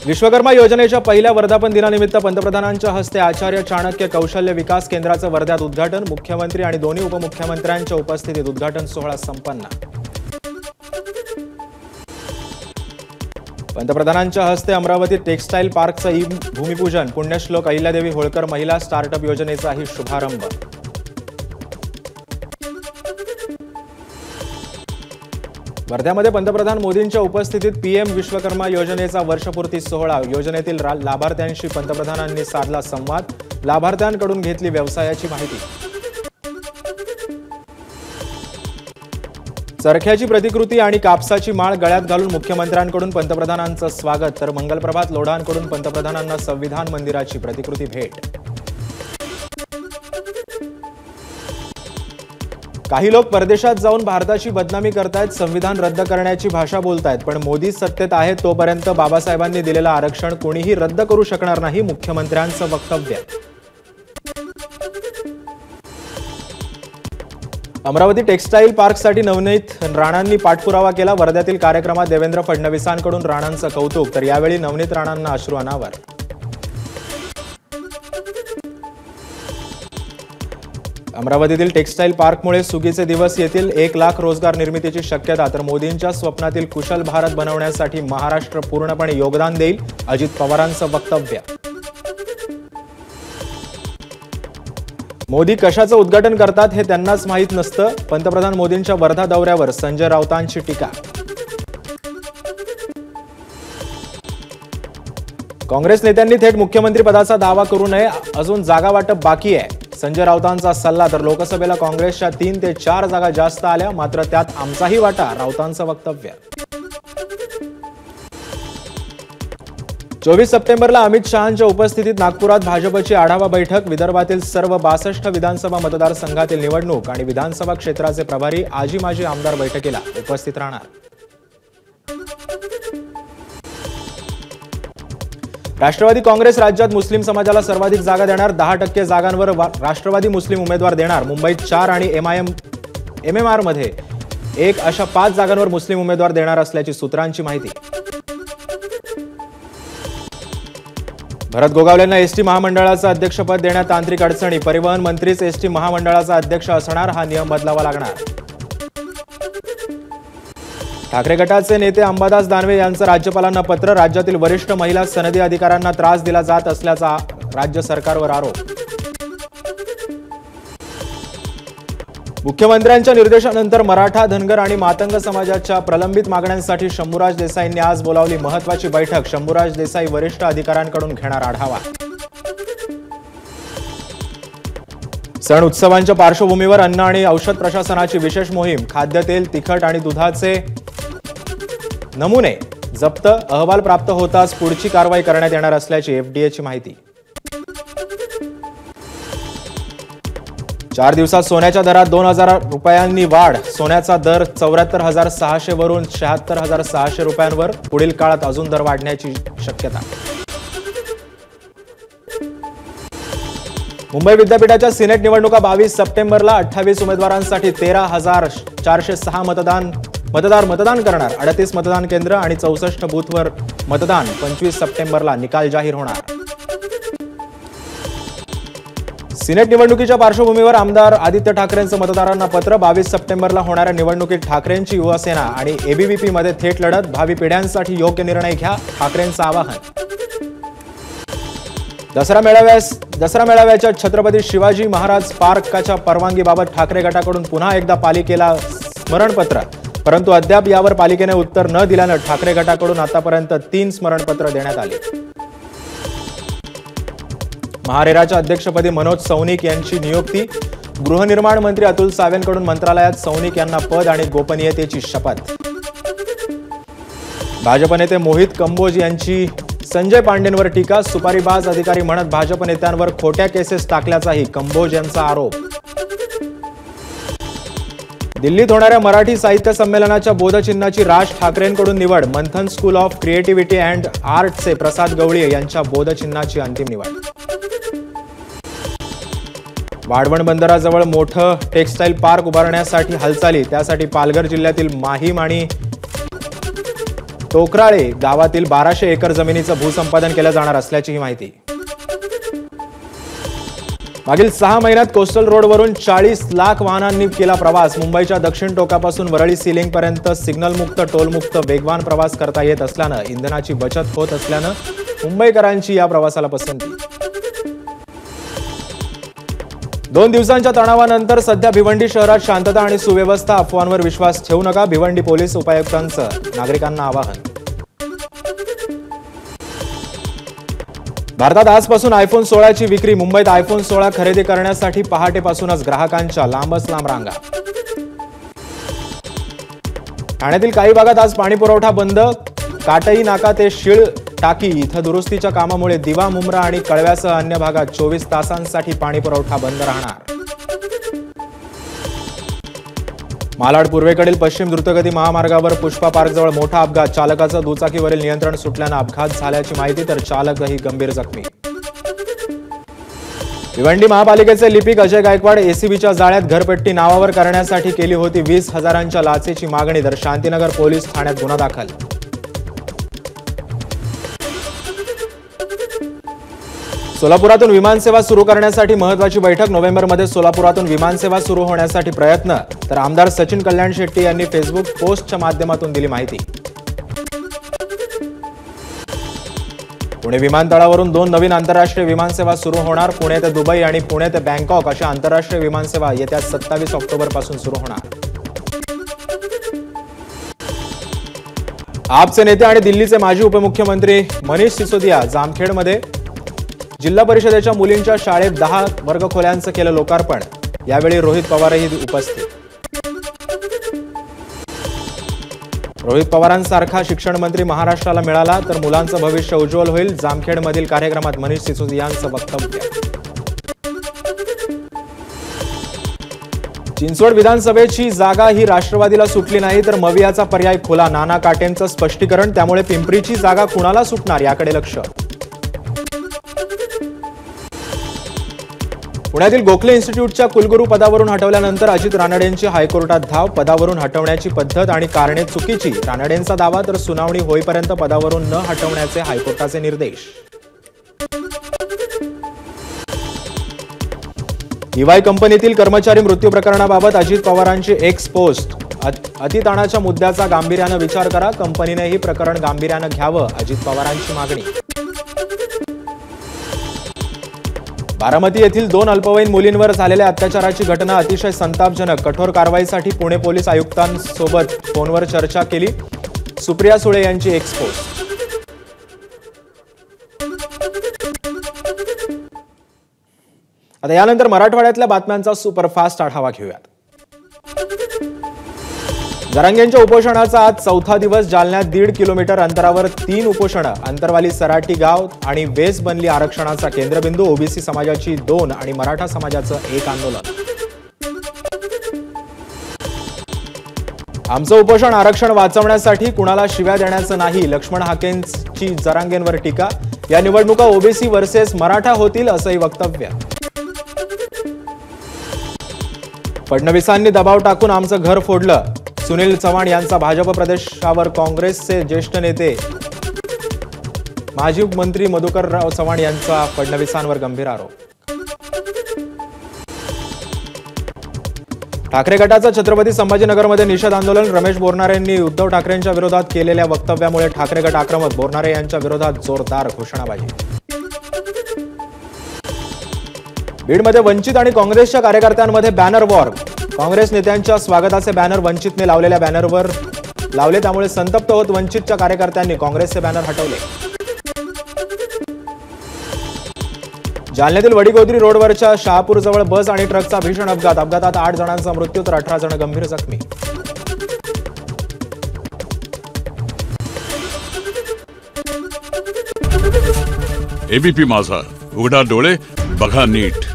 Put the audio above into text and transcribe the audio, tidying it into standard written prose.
विश्वकर्मा योजनेच्या पहिल्या वर्धापन दिनानिमित्त पंतप्रधानांच्या हस्ते आचार्य चाणक्य कौशल्य विकास केंद्राचं वर्ध्यात उद्घाटन। मुख्यमंत्री आणि दोन्ही उपमुख्यमंत्र्यांच्या उपस्थितीत उद्घाटन सोहळा संपन्न। पंतप्रधानांच्या हस्ते अमरावती टेक्सटाईल पार्कचं भूमिपूजन। पुण्यश्लोक अहिल्यादेवी होळकर महिला स्टार्टअप योजनेचाही शुभारंभ। वर्ध्यामध्ये पंतप्रधान मोदींच्या उपस्थितीत पीएम विश्वकर्मा योजनेचा वर्षपूर्ती सोहळा। योजनेतील लाभार्थ्यांशी पंतप्रधानांनी साधला संवाद। लाभार्थ्यांकडून घेतली व्यवसायाची माहिती। चरख्याची प्रतिकृती आणि कापसाची माळ गळ्यात घालून मुख्यमंत्र्यांकडून पंतप्रधानांचं स्वागत। तर मंगलप्रभात लोढांकडून पंतप्रधानांना संविधान मंदिराची प्रतिकृती भेट। काही लोक परदेशात जाऊन भारताची बदनामी करतायत, संविधान रद्द करण्याची भाषा बोलतायत, पण मोदी सत्तेत आहेत तोपर्यंत बाबासाहेबांनी दिलेलं आरक्षण कोणीही रद्द करू शकणार नाही, मुख्यमंत्र्यांचं वक्तव्य। अमरावती टेक्सटाईल पार्कसाठी नवनीत राणांनी पाठपुरावा केला। वर्ध्यातील कार्यक्रमात देवेंद्र फडणवीसांकडून राणांचं कौतुक। तर यावेळी नवनीत राणांना अश्रू अनावर। अमरावतीतील टेक्सटाईल पार्कमुळे सुगीचे दिवस येतील। 1 लाख रोजगार निर्मितीची शक्यता। तर मोदींच्या स्वप्नातील कुशल भारत बनवण्यासाठी महाराष्ट्र पूर्णपणे योगदान देईल, अजित पवारांचं वक्तव्य। मोदी कशाचं उद्घाटन करतात हे त्यांनाच माहीत नसतं। पंतप्रधान मोदींच्या वर्धा दौऱ्यावर संजय राऊतांची टीका। काँग्रेस नेत्यांनी थेट मुख्यमंत्री पदाचा दावा करू नये, अजून जागा वाटप बाकी आहे, संजय राऊतांचा सल्ला। तर लोकसभेला काँग्रेसच्या 3 ते 4 जागा जास्त आल्या, मात्र त्यात आमचाही वाटा, राऊतांचं वक्तव्य। 24 सप्टेंबरला अमित शहांच्या उपस्थितीत नागपुरात भाजपची आढावा बैठक। विदर्भातील सर्व 62 विधानसभा मतदारसंघातील निवडणूक आणि विधानसभा क्षेत्राचे प्रभारी आजी माजी आमदार बैठकीला उपस्थित राहणार। राष्ट्रवादी काँग्रेस राज्यात मुस्लिम समाजाला सर्वाधिक जागा देणार। 10% जागांवर राष्ट्रवादी मुस्लिम उमेदवार देणार। मुंबईत 4 आणि MMR मध्ये 1 अशा 5 जागांवर मुस्लिम उमेदवार देणार असल्याची सूत्रांची माहिती। भरत गोगावलेंना एसटी महामंडळाचं अध्यक्षपद देण्यात तांत्रिक अडचणी। परिवहन मंत्रीच एसटी महामंडळाचा अध्यक्ष असणार, हा नियम बदलावा लागणार। ठाकरे गटाचे नेते अंबादास दानवे यांचं राज्यपालांना पत्र। राज्यातील वरिष्ठ महिला सनदी अधिकाऱ्यांना त्रास दिला जात असल्याचा राज्य सरकारवर आरोप। मुख्यमंत्र्यांच्या निर्देशानंतर मराठा, धनगर आणि मातंग समाजाच्या प्रलंबित मागण्यांसाठी शंभूराज देसाईंनी आज बोलावली महत्त्वाची बैठक। शंभूराज देसाई वरिष्ठ अधिकाऱ्यांकडून घेणार आढावा। सण उत्सवांच्या पार्श्वभूमीवर अन्न आणि औषध प्रशासनाची विशेष मोहीम। खाद्यतेल, तिखट आणि दुधाचे नमुने जप्त। अहवाल प्राप्त होताच पुढची कारवाई करण्यात येणार असल्याची FDAची माहिती। 4 दिवसात सोन्याच्या दरात 2000 रुपयांनी वाढ। सोन्याचा दर 74,600 वरून 76,600 रुपयांवर। पुढील काळात अजून दर वाढण्याची शक्यता। मुंबई विद्यापीठाच्या सिनेट निवडणुका 22 सप्टेंबरला। 28 उमेदवारांसाठी 13,406 मतदान करणार। 38 मतदान केंद्र आणि 64 बूथवर मतदान। 25 सप्टेंबरला निकाल जाहीर होणार। सिनेट निवडणुकीच्या पार्श्वभूमीवर आमदार आदित्य ठाकरेंचं मतदारांना पत्र। 22 सप्टेंबरला होणाऱ्या निवडणुकीत ठाकरेंची युवासेना आणि ABVP मध्ये थेट लढत। भावी पिढ्यांसाठी योग्य निर्णय घ्या, ठाकरेंचं आवाहन। दसरा मेळाव्याच्या छत्रपती शिवाजी महाराज पार्कच्या परवानगीबाबत ठाकरे गटाकडून पुन्हा एकदा पालिकेला स्मरणपत्र, परंतु अद्याप यावर पालिकेने उत्तर न दिल्यानं ठाकरे गटाकडून आतापर्यंत 3 स्मरणपत्र देण्यात आली। महारेराच्या अध्यक्षपदी मनोज सौनिक यांची नियुक्ती। गृहनिर्माण मंत्री अतुल सावेंकडून मंत्रालयात सौनिक यांना पद आणि गोपनीयतेची शपथ। भाजप नेते मोहित कंबोज यांची संजय पांडेंवर टीका। सुपारीबाज अधिकारी म्हणत भाजप नेत्यांवर खोट्या केसेस टाकल्याचाही कंबोज यांचा आरोप। दिल्लीत होणाऱ्या मराठी साहित्य संमेलनाच्या बोधचिन्हाची राज ठाकरेंकडून निवड। मंथन स्कूल ऑफ क्रिएटिव्हिटी अँड आर्टचे प्रसाद गवळी यांच्या बोधचिन्हाची अंतिम निवड। वाढवण बंदराजवळ मोठं टेक्सटाईल पार्क उभारण्यासाठी हालचाली। त्यासाठी पालघर जिल्ह्यातील माहीम आणि टोकराळे गावातील 1200 एकर जमिनीचं भूसंपादन केलं जाणार असल्याची माहिती. मागील 6 महिन्यात कोस्टल रोडवरून 40 लाख वाहनांनी केला प्रवास. मुंबईच्या दक्षिण टोकापासून वरळी सीलिंग पर्यंत सिग्नलमुक्त टोलमुक्त वेगवान प्रवास करता येत असल्यानं इंधनाची बचत होत असल्यानं मुंबईकरांची या प्रवासाला पसंती. 2 दिवसांच्या तणावानंतर सध्या भिवंडी शहरात शांतता आणि सुव्यवस्था. अफवांवर विश्वास ठेवू नका, भिवंडी पोलीस उपायुक्तांचं नागरिकांना आवाहन. भारतात आजपासून आयफोन 16 ची विक्री. मुंबईत आयफोन 16 खरेदी करण्यासाठी पहाटेपासूनच ग्राहकांच्या लांबच लांब रांगा. ठाण्यातील काही भागात आज पाणी पुरवठा बंद. काटई नाका ते शीळ टाकी इथं दुरुस्तीच्या कामामुळे दिवा, मुंब्रा आणि कळव्यासह अन्य भागात 24 तासांसाठी पाणी पुरवठा बंद राहणार. मालाड पूर्वेकडील पश्चिम द्रुतगती महामार्गावर पुष्पा पार्कजवळ मोठा अपघात. चालकाचं दुचाकीवरील नियंत्रण सुटल्यानं अपघात झाल्याची माहिती, तर चालकही गंभीर जखमी. भिवंडी महापालिकेचे लिपिक अजय गायकवाड एसीबीच्या जाळ्यात घरपट्टी नावावर करण्यासाठी केली होती 20,000च्या लाचेची मागणी, तर शांतीनगर पोलीस ठाण्यात गुन्हा दाखल. सोलापुरातून विमानसेवा सुरू करण्यासाठी महत्त्वाची बैठक. नोव्हेंबरमध्ये सोलापुरातून विमानसेवा सुरू होण्यासाठी प्रयत्न, तर आमदार सचिन कल्याण शेट्टी यांनी फेसबुक पोस्टच्या माध्यमातून दिली माहिती. पुणे विमानतळावरून 2 नवीन आंतरराष्ट्रीय विमानसेवा सुरू होणार. पुणे ते दुबई आणि पुणे ते बँकॉक अशा आंतरराष्ट्रीय विमानसेवा येत्या 27 ऑक्टोबरपासून सुरू होणार. आपचे नेते आणि दिल्लीचे माजी उपमुख्यमंत्री मनीष सिसोदिया जामखेडमध्ये जिल्हा परिषदेच्या मुलींच्या शाळेत 10 वर्गखोल्यांचं केलं लोकार्पण. यावेळी रोहित पवारही उपस्थित. रोहित पवारांसारखा शिक्षण मंत्री महाराष्ट्राला मिळाला तर मुलांचं भविष्य उज्ज्वल होईल. जामखेडमधील कार्यक्रमात मनीष सिसोदियांचं वक्तव्य. चिंचवड विधानसभेची जागा ही राष्ट्रवादीला सुटली नाही तर मवियाचा पर्याय खुला. नाना काटेंचं स्पष्टीकरण. त्यामुळे पिंपरीची जागा कुणाला सुटणार याकडे लक्ष. पुण्यातील गोखले इन्स्टिट्यूटच्या कुलगुरू पदावरून हटवल्यानंतर अजित रानडेंची हायकोर्टात धाव. पदावरून हटवण्याची पद्धत आणि कारणे चुकीची, रानडेंचा दावा, तर सुनावणी होईपर्यंत पदावरून न हटवण्याचे हायकोर्टाचे निर्देश. ईवाय कंपनीतील कर्मचारी मृत्यू प्रकरणाबाबत अजित पवारांची एक्स पोस्ट. अतिताणाच्या मुद्द्याचा गांभीर्यानं विचार करा, कंपनीने ही प्रकरण गांभीर्यानं घ्यावं, अजित पवारांची मागणी. बारामती येथील 2 अल्पवयीन मुलींवर झालेल्या अत्याचाराची घटना अतिशय संतापजनक. कठोर कारवाईसाठी पुणे पोलीस आयुक्तांसोबत फोनवर चर्चा केली. सुप्रिया सुळे यांची एक्स पोस्ट. आता यानंतर मराठवाड्यातल्या बातम्यांचा सुपरफास्ट आढावा घेऊयात. जरांगेंच्या उपोषणाचा आज 4था दिवस. जालन्यात 1.5 किलोमीटर अंतरावर 3 उपोषणं. अंतरवाली सराटी गाव आणि वेस बनली आरक्षणाचा केंद्रबिंदू. ओबीसी समाजाची 2 आणि मराठा समाजाचं 1 आंदोलन. आमचं उपोषण आरक्षण वाचवण्यासाठी, कुणाला शिव्या देण्याचं नाही. लक्ष्मण हाकेंची जरांगेंवर टीका. या निवडणुका ओबीसी वर्सेस मराठा होतील असंही वक्तव्य. फडणवीसांनी दबाव टाकून आमचं घर फोडलं. सुनील चव्हाण यांचा भाजप प्रदेशावर काँग्रेसचे ज्येष्ठ नेते माजी मंत्री मधुकरराव चव्हाण यांचा फडणवीसांवर गंभीर आरोप. ठाकरे गटाचं छत्रपती संभाजीनगरमध्ये निषेध आंदोलन. रमेश बोरनारेंनी उद्धव ठाकरेंच्या विरोधात केलेल्या वक्तव्यामुळे ठाकरे गट आक्रमक. बोरनारे यांच्या विरोधात जोरदार घोषणाबाजी. बीडमध्ये वंचित आणि काँग्रेसच्या कार्यकर्त्यांमध्ये बॅनर वॉर. काँग्रेस नेत्यांच्या स्वागताचे बॅनर वंचितने लावलेल्या बॅनरवर लावले, त्यामुळे संतप्त होत वंचितच्या कार्यकर्त्यांनी काँग्रेसचे बॅनर हटवले. जालन्यातील वडीगोद्री रोडवरच्या शहापूरजवळ बस आणि ट्रकचा भीषण अपघात. अपघातात 8 जणांचा मृत्यू तर 18 जण गंभीर जखमी. एबीपी माझा, उघडा डोळे बघा नीट.